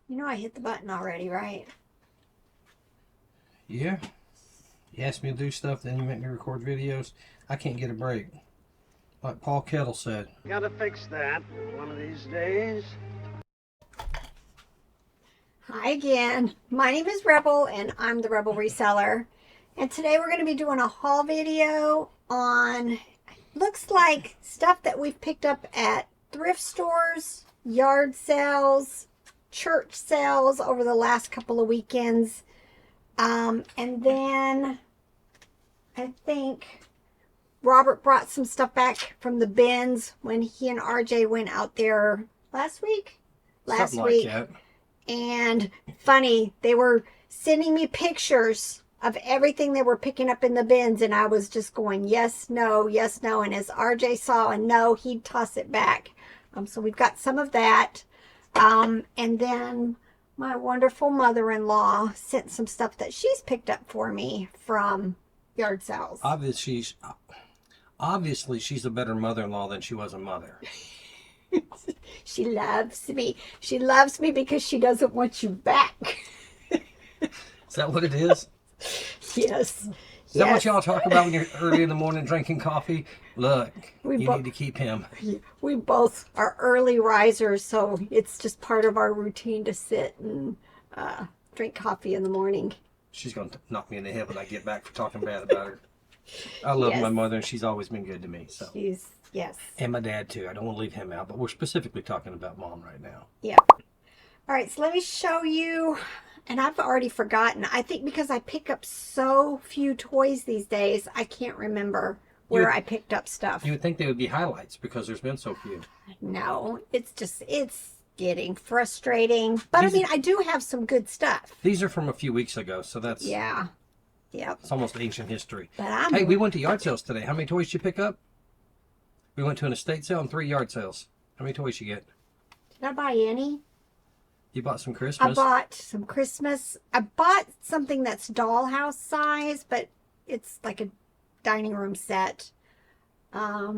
You know I hit the button already, right? Yeah. You ask me to do stuff, then you make me record videos. I can't get a break. Like Paul Kettle said. Gotta fix that one of these days. Hi again. My name is Rebel and I'm the Rebel Reseller. And today we're going to be doing a haul video on, looks like stuff that we've picked up at thrift stores, yard sales, church sales over the last couple of weekends. And then I think Robert brought some stuff back from the bins when he and RJ went out there last week. Something like that. And funny, they were sending me pictures of everything they were picking up in the bins, and I was just going yes, no, yes, no. And as RJ saw a no, he'd toss it back. So we've got some of that. And then my wonderful mother-in-law sent some stuff that she's picked up for me from yard sales. Obviously, she's a better mother-in-law than she was a mother. She loves me. She loves me because she doesn't want you back. Is that what it is? Yes. Is that what y'all talk about when you're early in the morning drinking coffee? Look, you need to keep him. We both are early risers, so it's just part of our routine to sit and drink coffee in the morning. She's going to knock me in the head when I get back for talking bad about her. I love my mother, and she's always been good to me. So. Yes. And my dad, too. I don't want to leave him out, but we're specifically talking about Mom right now. Yep. All right, so let me show you, and I've already forgotten. I think because I pick up so few toys these days, I can't remember where I picked up stuff. You would think they would be highlights because there's been so few. No, it's getting frustrating. But I mean, I do have some good stuff. These are from a few weeks ago, so that's... Yeah. Yep. It's almost ancient history. But hey, we went to yard sales today. How many toys did you pick up? We went to an estate sale and 3 yard sales. How many toys you get? Did I buy any? You bought some Christmas? I bought some Christmas. I bought something that's dollhouse size, but it's like a dining room set. I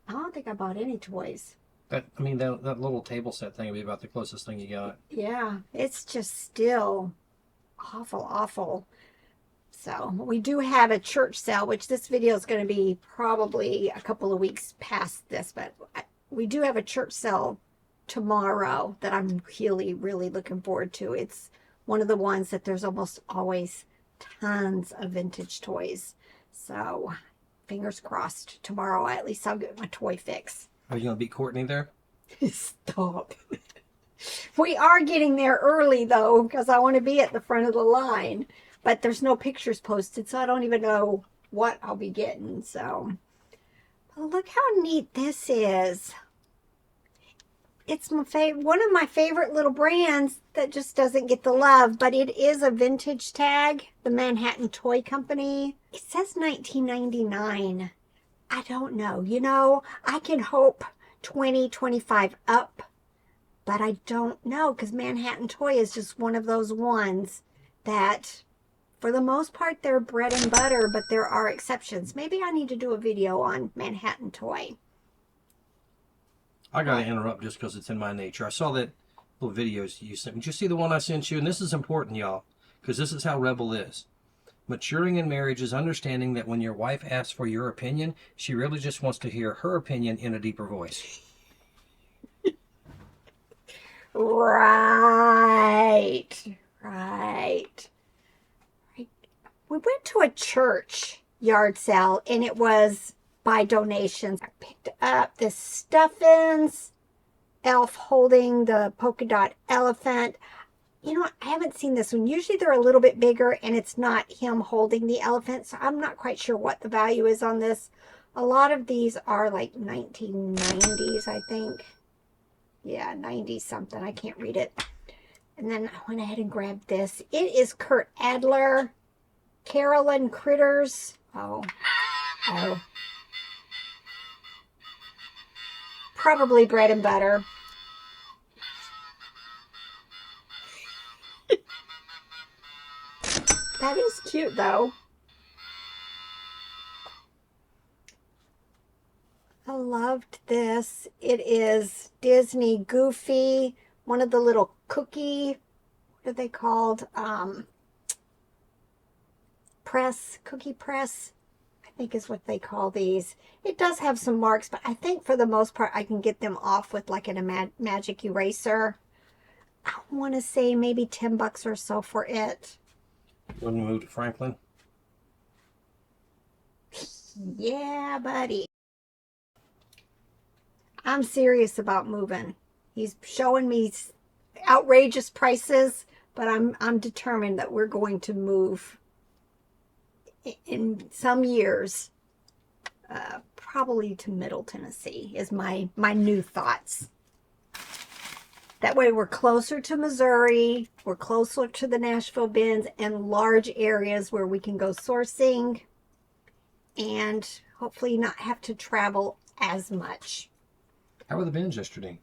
don't think I bought any toys. That little table set thing would be about the closest thing you got. Yeah, it's just still awful. So we do have a church sale, which this video is going to be probably a couple of weeks past this, but we do have a church sale tomorrow that I'm really looking forward to. It's one of the ones that there's almost always tons of vintage toys. So fingers crossed tomorrow at least I'll get my toy fix. Are you going to beat Courtney there? Stop. We are getting there early though, because I want to be at the front of the line. But there's no pictures posted, so I don't even know what I'll be getting. So, but look how neat this is. It's my one of my favorite little brands that just doesn't get the love, but it is a vintage tag, the Manhattan Toy Company. It says 1999. I don't know. You know, I can hope 20, 25 up, but I don't know because Manhattan Toy is just one of those ones that... For the most part, they're bread and butter, but there are exceptions. Maybe I need to do a video on Manhattan Toy. I got to interrupt just because it's in my nature. I saw that little videos you sent me. Did you see the one I sent you? And this is important, y'all, because this is how Rebel is. Maturing in marriage is understanding that when your wife asks for your opinion, she really just wants to hear her opinion in a deeper voice. Right. We went to a church yard sale, and it was by donations. I picked up this Stuffins elf holding the polka dot elephant. You know what? I haven't seen this one. Usually they're a little bit bigger, and it's not him holding the elephant, so I'm not quite sure what the value is on this. A lot of these are like 1990s, I think. Yeah, 90 something. I can't read it. And then I went ahead and grabbed this. It is Kurt Adler. Carolyn Critters. Oh. Probably bread and butter. That is cute though. I loved this. It is Disney Goofy one of the little cookie, what are they called? Cookie press, I think is what they call these. It does have some marks, but I think for the most part I can get them off with like a magic eraser. I want to say maybe $10 or so for it. When we move to Franklin? Yeah, buddy. I'm serious about moving. He's showing me outrageous prices, but I'm determined that we're going to move in some years. Probably to Middle Tennessee is my new thoughts. That way we're closer to Missouri, we're closer to the Nashville bins and large areas where we can go sourcing and hopefully not have to travel as much. How were the bins yesterday?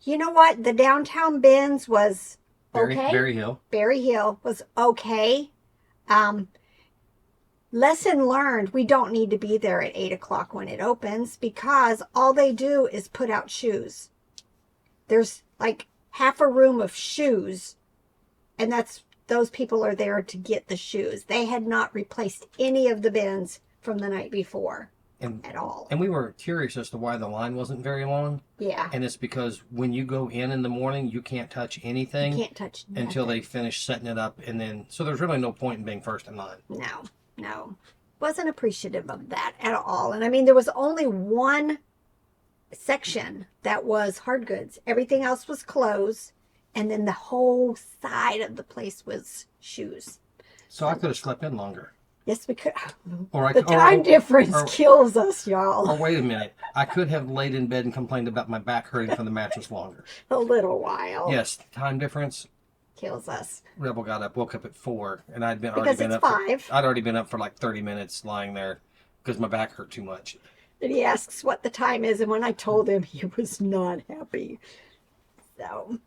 You know what? The downtown bins was okay. Berry Hill. Berry Hill was okay. Lesson learned, we don't need to be there at 8 o'clock when it opens because all they do is put out shoes. There's like half a room of shoes, and those people are there to get the shoes. They had not replaced any of the bins from the night before at all. And we were curious as to why the line wasn't very long. Yeah. And it's because when you go in the morning, you can't touch anything. You can't touch nothing until they finish setting it up, and then so there's really no point in being first in line. No. Wasn't appreciative of that at all. And I mean, there was only one section that was hard goods. Everything else was clothes. And then the whole side of the place was shoes. So I could have slept in longer. Yes, we could. Or the time difference kills us, y'all. Or wait a minute. I could have laid in bed and complained about my back hurting from the mattress longer. A little while. Yes, time difference. Kills us. Rebel woke up at 4, and I'd already been up 5. I'd already been up for like 30 minutes lying there because my back hurt too much. And he asks what the time is, and when I told him, he was not happy. So,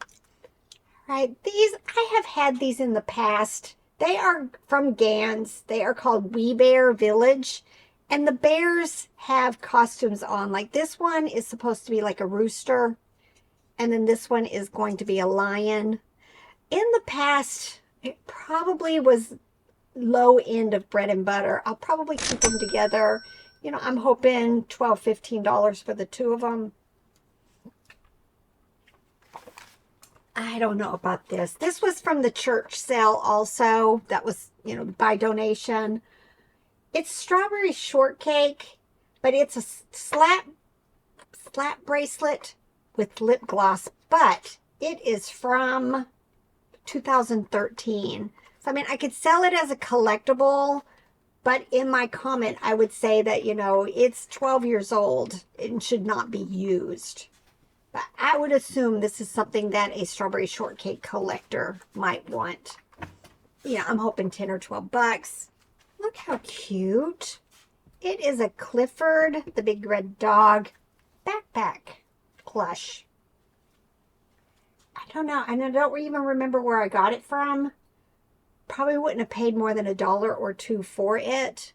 right, these, I have had these in the past. They are from Gans. They are called We Bear Village, and the bears have costumes on. Like this one is supposed to be like a rooster, and then this one is going to be a lion. In the past, it probably was low end of bread and butter. I'll probably keep them together. You know, I'm hoping $12, $15 for the two of them. I don't know about this. This was from the church sale also. That was, you know, by donation. It's strawberry shortcake, but it's a slap bracelet with lip gloss, but it is from 2013. So, I mean, I could sell it as a collectible, but in my comment, I would say that, you know, it's 12 years old and should not be used. But I would assume this is something that a strawberry shortcake collector might want. Yeah, I'm hoping 10 or 12 bucks. Look how cute. It is a Clifford, the big red dog, backpack plush. I don't know. And I don't even remember where I got it from. Probably wouldn't have paid more than $1 or $2 for it.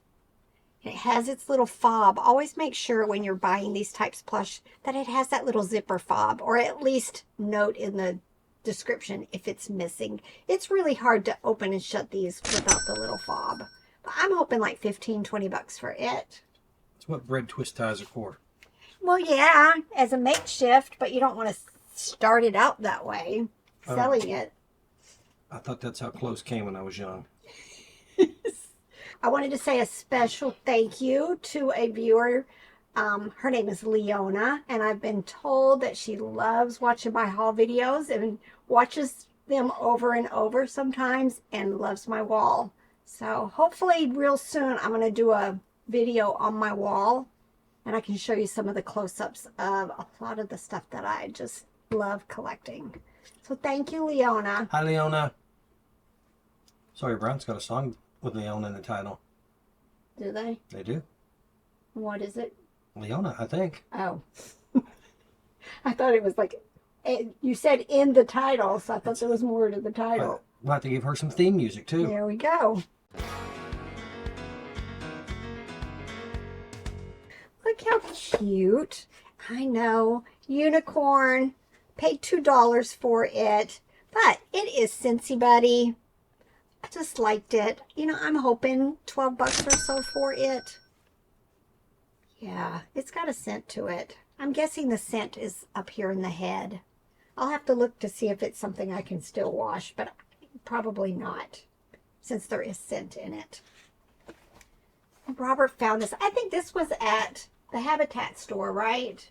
It has its little fob. Always make sure when you're buying these types plush that it has that little zipper fob, or at least note in the description if it's missing. It's really hard to open and shut these without the little fob. But I'm hoping like 15, 20 bucks for it. That's what bread twist ties are for. Well, yeah, as a makeshift, but you don't want to start it out that way, selling it. I thought that's how clothes came when I was young. I wanted to say a special thank you to a viewer. Her name is Leona, and I've been told that she loves watching my haul videos and watches them over and over sometimes and loves my wall. So hopefully real soon I'm going to do a video on my wall, and I can show you some of the close-ups of a lot of the stuff that I just love collecting. So thank you, Leona. Hi, Leona. Sawyer Brown's got a song with Leona in the title. Do they? They do. What is it? Leona, I think. Oh. I thought it was like, you said in the title, so I thought there was more to the title. We'll have to give her some theme music, too. There we go. Look how cute. I know. Unicorn. Paid $2 for it, but it is Scentsy Buddy. I just liked it. You know, I'm hoping 12 bucks or so for it. Yeah, it's got a scent to it. I'm guessing the scent is up here in the head. I'll have to look to see if it's something I can still wash, but probably not, since there is scent in it. Robert found this. I think this was at the Habitat store, right?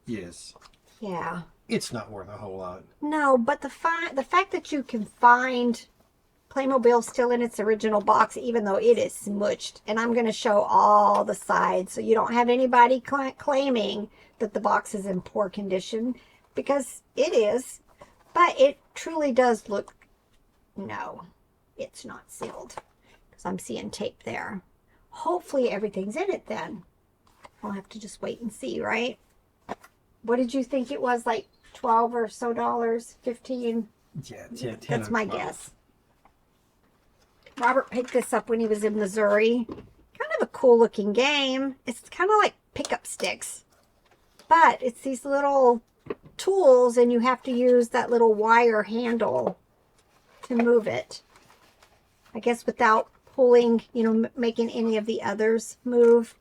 Yes. Yeah. It's not worth a whole lot. No, but the fact that you can find Playmobil still in its original box, even though it is smushed, and I'm going to show all the sides so you don't have anybody claiming that the box is in poor condition, because it is, but it truly does look, no, it's not sealed, because I'm seeing tape there. Hopefully everything's in it then. We'll have to just wait and see, right? What did you think it was, like 12 or so dollars, 15? Yeah, 10 That's or my 12. guess. Robert picked this up when he was in Missouri. Kind of a cool looking game. It's kind of like pickup sticks, but it's these little tools and you have to use that little wire handle to move it. I guess without pulling, you know, making any of the others move.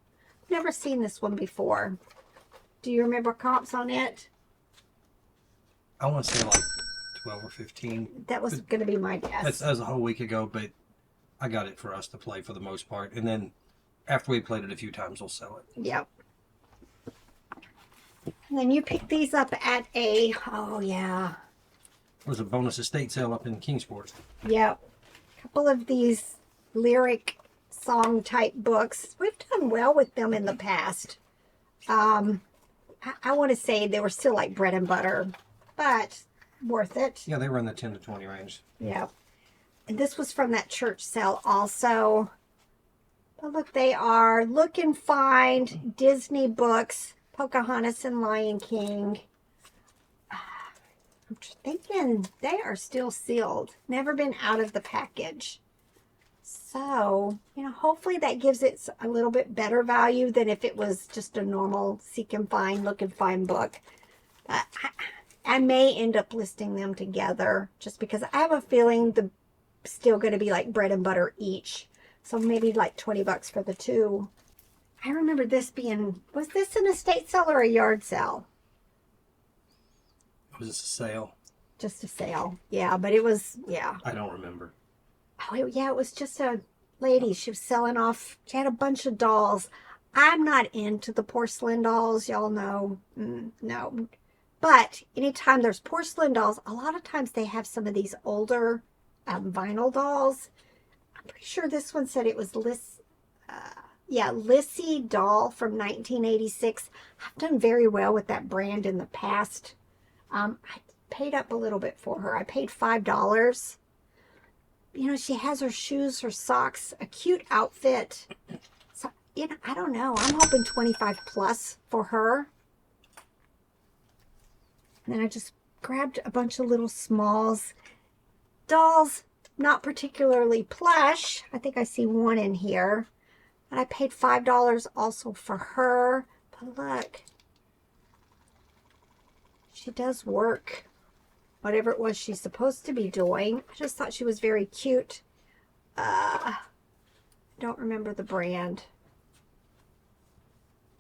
Never seen this one before. Do you remember comps on it? I want to say like 12 or 15. That was going to be my guess. That was a whole week ago, but I got it for us to play for the most part. And then after we played it a few times, we'll sell it. Yep. And then you pick these up at a, oh yeah. It was a bonus estate sale up in Kingsport. Yep. A couple of these lyric song type books. We've done well with them in the past. I want to say they were still like bread and butter, but worth it. Yeah, they were in the 10 to 20 range. Yep. And this was from that church sale also. But look, they are Look and Find Disney books, Pocahontas and Lion King. I'm thinking they are still sealed. Never been out of the package. So, you know, hopefully that gives it a little bit better value than if it was just a normal Seek and Find, Look and Find book. I may end up listing them together just because I have a feeling the still going to be like bread and butter each. So maybe like 20 bucks for the two. I remember this being, was this an estate sale or a yard sale? Was this a sale? Just a sale. Yeah, but it was, yeah. I don't remember. Oh, yeah, it was just a lady. She was selling off, she had a bunch of dolls. I'm not into the porcelain dolls, y'all know. No. But anytime there's porcelain dolls, a lot of times they have some of these older vinyl dolls. I'm pretty sure this one said it was Lissy doll from 1986. I've done very well with that brand in the past. I paid up a little bit for her. I paid $5. You know, she has her shoes, her socks, a cute outfit. So, you know, I don't know. I'm hoping 25 plus for her. And then I just grabbed a bunch of little smalls. Dolls, not particularly plush. I think I see one in here. And I paid $5 also for her. But look, she does work. Whatever it was she's supposed to be doing. I just thought she was very cute. I don't remember the brand.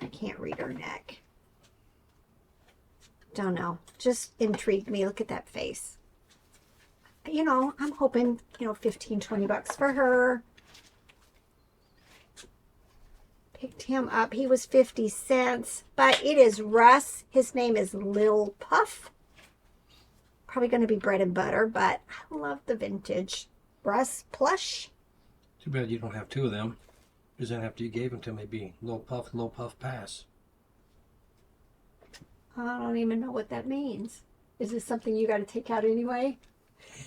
I can't read her neck. Don't know. Just intrigued me. Look at that face. You know, I'm hoping, you know, 15, 20 bucks for her. Picked him up. He was 50 cents. But it is Russ. His name is Lil Puff. Probably going to be bread and butter, but I love the vintage. Russ Plush. Too bad you don't have two of them. Because then after you gave them to me, it'd be low puff, pass. I don't even know what that means. Is this something you got to take out anyway?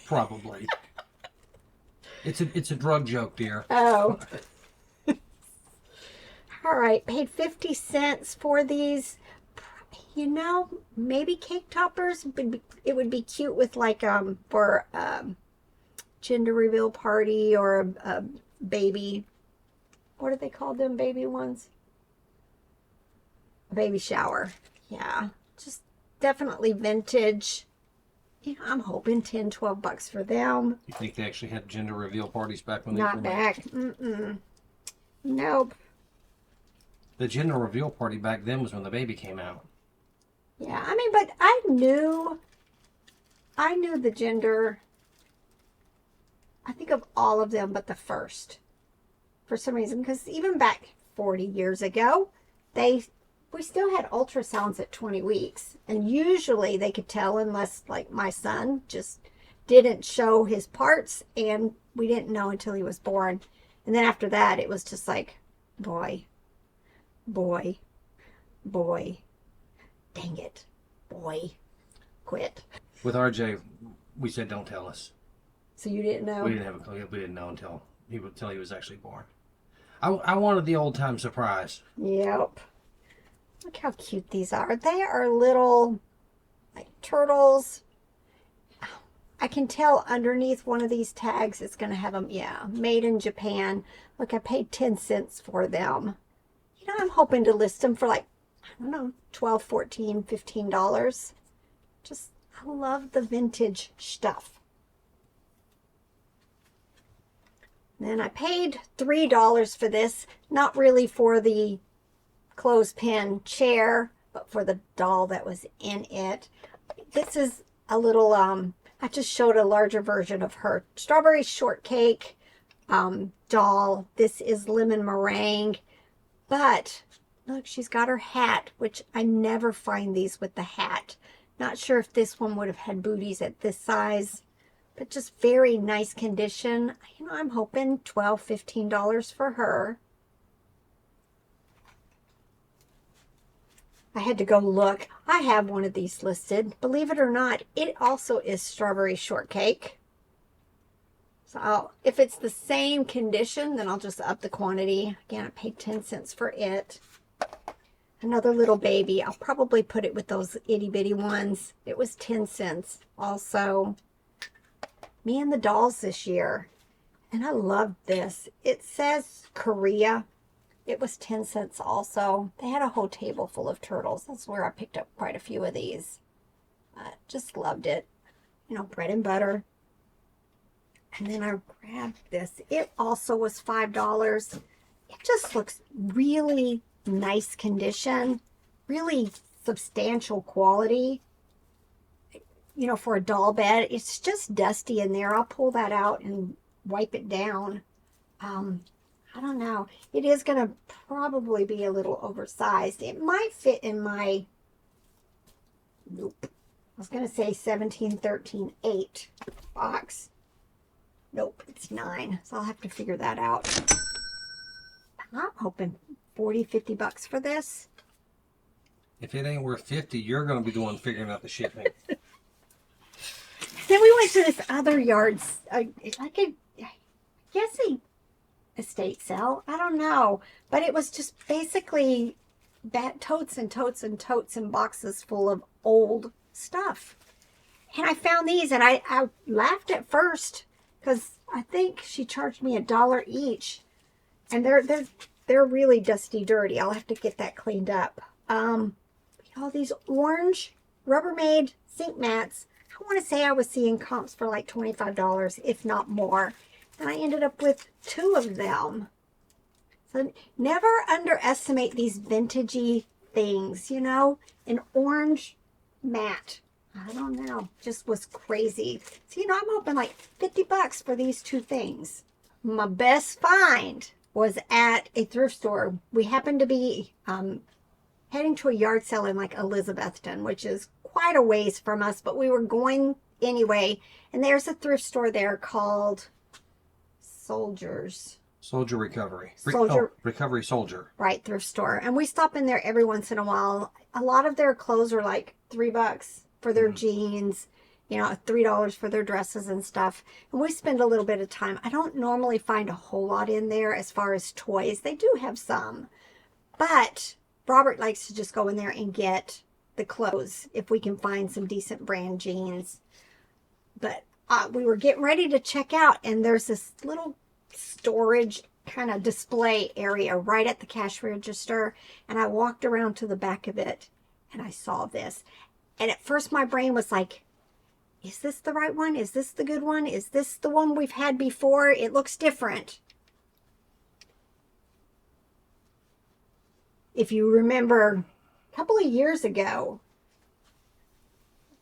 Probably. It's a drug joke, dear. Oh. All right. Paid 50 cents for these. You know, maybe cake toppers. It would be cute with like for gender reveal party or a baby. What do they call them? Baby ones? A baby shower. Yeah. Just definitely vintage. You know, I'm hoping 10, 12 bucks for them. You think they actually had gender reveal parties back when they Not were back. Mm-mm. Nope. The gender reveal party back then was when the baby came out. Yeah, I mean, but I knew the gender, I think of all of them but the first. For some reason, because even back 40 years ago, we still had ultrasounds at 20 weeks. And usually they could tell, unless like my son just didn't show his parts, and we didn't know until he was born. And then after that, it was just like, boy, boy, boy, dang it, boy, quit. With RJ, we said don't tell us. So you didn't know? We didn't have a clue. We didn't know until he was actually born. I wanted the old time surprise. Yep. Look how cute these are. They are little, like, turtles. I can tell underneath one of these tags it's going to have them, yeah, made in Japan. Look, I paid 10 cents for them. You know, I'm hoping to list them for like, I don't know, $12, $14, $15. Just, I love the vintage stuff. Then I paid $3 for this, not really for the clothespin chair, but for the doll that was in it. This is a little, I just showed a larger version of her strawberry shortcake doll. This is lemon meringue, but look, she's got her hat, which I never find these with the hat. Not sure if this one would have had booties at this size, but just very nice condition. You know, I'm hoping $12, $15 for her. I had to go look. I have one of these listed. Believe it or not, it also is strawberry shortcake. So if it's the same condition, then I'll just up the quantity. Again, I paid 10 cents for it. Another little baby. I'll probably put it with those itty bitty ones. It was 10 cents also. Me and the dolls this year. And I love this. It says Korea. It was 10 cents also. They had a whole table full of turtles. That's where I picked up quite a few of these. Just loved it. You know, bread and butter. And then I grabbed this. It also was $5. It just looks really nice condition. Really substantial quality. You know, for a doll bed. It's just dusty in there. I'll pull that out and wipe it down. I don't know. It is going to probably be a little oversized. It might fit in my, nope. I was going to say 17, 13, 8 box. Nope, it's 9. So I'll have to figure that out. I'm hoping 40, 50 bucks for this. If it ain't worth 50, you're going to be the one figuring out the shipping. Then we went to this other yard, I guess a estate sale. I don't know. But it was just basically totes and totes and totes and boxes full of old stuff. And I found these, and I laughed at first because I think she charged me $1 each. And they're really dusty dirty. I'll have to get that cleaned up. All these orange Rubbermaid sink mats. I want to say I was seeing comps for like $25, if not more. And I ended up with 2 of them. So never underestimate these vintagey things, you know. An orange mat. I don't know. Just was crazy. So, you know, I'm hoping like 50 bucks for these 2 things. My best find was at a thrift store. We happened to be heading to a yard sale in like Elizabethton, which is quite a ways from us, but we were going anyway. And there's a thrift store there called Soldier Recovery. Recovery Soldier. Right, thrift store. And we stop in there every once in a while. A lot of their clothes are like $3 for their jeans, you know, $3 for their dresses and stuff. And we spend a little bit of time. I don't normally find a whole lot in there as far as toys. They do have some. But Robert likes to just go in there and get the clothes if we can find some decent brand jeans. But we were getting ready to check out, and there's this little storage kind of display area right at the cash register, and I walked around to the back of it, and I saw this. And at first my brain was like, is this the right one? Is this the good one? Is this the one we've had before? It looks different. If you remember a couple of years ago,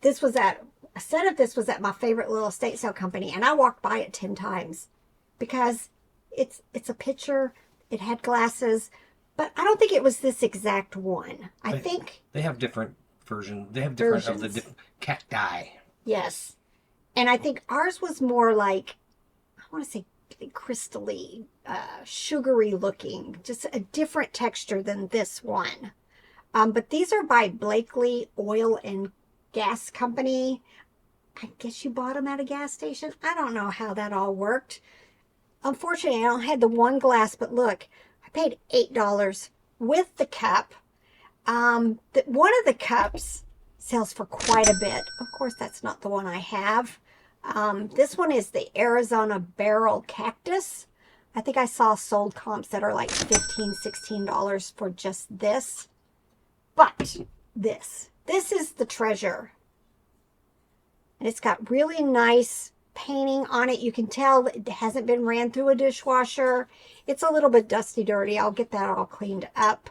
a set of this was at my favorite little estate sale company, and I walked by it 10 times because it's a picture. It had glasses, but I don't think it was this exact one. I think they have different versions. They have different versions. of the cacti. Yes. And I think ours was more like, I want to say crystally, sugary looking, just a different texture than this one. But these are by Blakely Oil and Gas Company. I guess you bought them at a gas station. I don't know how that all worked. Unfortunately, I don't have the one glass, but look, I paid $8 with the cup. One of the cups sells for quite a bit. Of course, that's not the one I have. This one is the Arizona Barrel Cactus. I think I saw sold comps that are like $15, $16 for just this. But this is the treasure. And it's got really nice painting on it. You can tell it hasn't been ran through a dishwasher. It's a little bit dusty dirty. I'll get that all cleaned up.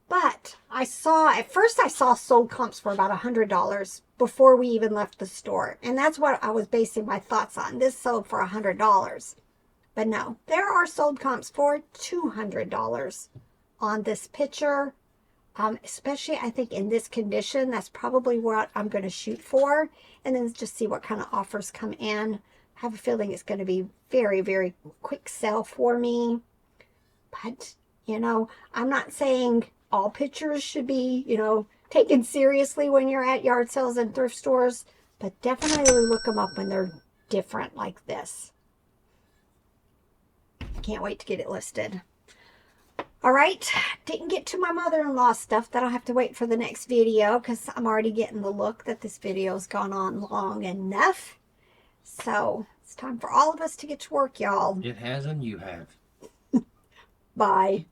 But at first I saw sold comps for about $100 before we even left the store. And that's what I was basing my thoughts on. This sold for $100. But no, there are sold comps for $200 on this picture. Especially, I think, in this condition, that's probably what I'm going to shoot for. And then just see what kind of offers come in. I have a feeling it's going to be very, very quick sell for me. But, you know, I'm not saying all pictures should be, you know, taken seriously when you're at yard sales and thrift stores. But definitely look them up when they're different like this. Can't wait to get it listed. All right, didn't get to my mother-in-law stuff. That'll have to wait for the next video because I'm already getting the look that this video's gone on long enough. So it's time for all of us to get to work, y'all. It has and you have. Bye.